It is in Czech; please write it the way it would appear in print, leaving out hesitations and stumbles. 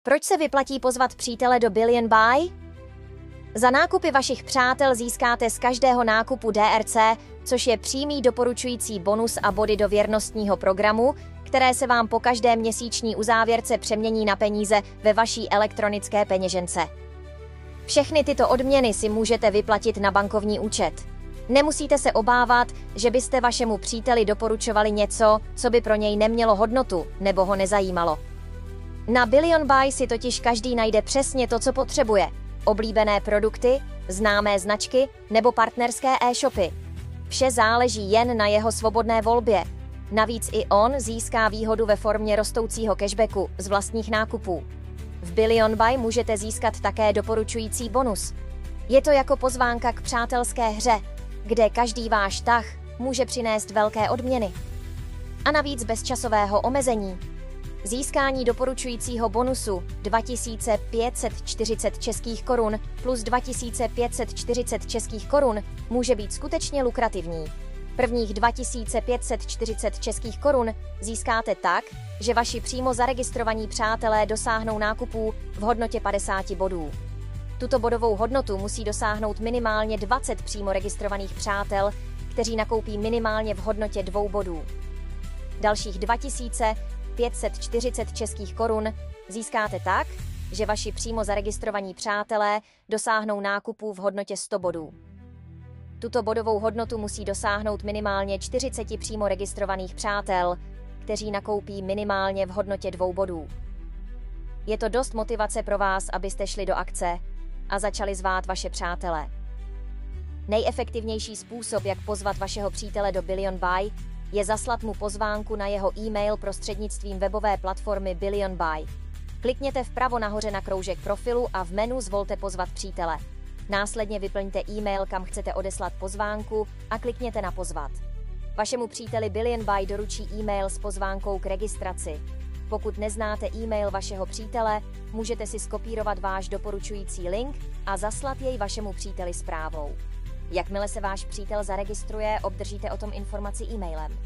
Proč se vyplatí pozvat přítele do Billion Buy? Za nákupy vašich přátel získáte z každého nákupu DRC, což je přímý doporučující bonus a body do věrnostního programu, které se vám po každé měsíční uzávěrce přemění na peníze ve vaší elektronické peněžence. Všechny tyto odměny si můžete vyplatit na bankovní účet. Nemusíte se obávat, že byste vašemu příteli doporučovali něco, co by pro něj nemělo hodnotu nebo ho nezajímalo. Na Billion Buy si totiž každý najde přesně to, co potřebuje. Oblíbené produkty, známé značky nebo partnerské e-shopy. Vše záleží jen na jeho svobodné volbě. Navíc i on získá výhodu ve formě rostoucího cashbacku z vlastních nákupů. V Billion Buy můžete získat také doporučující bonus. Je to jako pozvánka k přátelské hře, kde každý váš tah může přinést velké odměny. A navíc bez časového omezení. Získání doporučujícího bonusu 2540 českých korun plus 2540 českých korun může být skutečně lukrativní. Prvních 2540 českých korun získáte tak, že vaši přímo zaregistrovaní přátelé dosáhnou nákupů v hodnotě 50 bodů. Tuto bodovou hodnotu musí dosáhnout minimálně 20 přímo registrovaných přátel, kteří nakoupí minimálně v hodnotě 2 bodů. Dalších 2540 českých korun získáte tak, že vaši přímo zaregistrovaní přátelé dosáhnou nákupů v hodnotě 100 bodů. Tuto bodovou hodnotu musí dosáhnout minimálně 40 přímo registrovaných přátel, kteří nakoupí minimálně v hodnotě 2 bodů. Je to dost motivace pro vás, abyste šli do akce a začali zvát vaše přátele. Nejefektivnější způsob, jak pozvat vašeho přítele do Billion Buy, je zaslat mu pozvánku na jeho e-mail prostřednictvím webové platformy Billion Buy. Klikněte vpravo nahoře na kroužek profilu a v menu zvolte pozvat přítele. Následně vyplňte e-mail, kam chcete odeslat pozvánku a klikněte na pozvat. Vašemu příteli Billion Buy doručí e-mail s pozvánkou k registraci. Pokud neznáte e-mail vašeho přítele, můžete si skopírovat váš doporučující link a zaslat jej vašemu příteli zprávou. Jakmile se váš přítel zaregistruje, obdržíte o tom informaci e-mailem.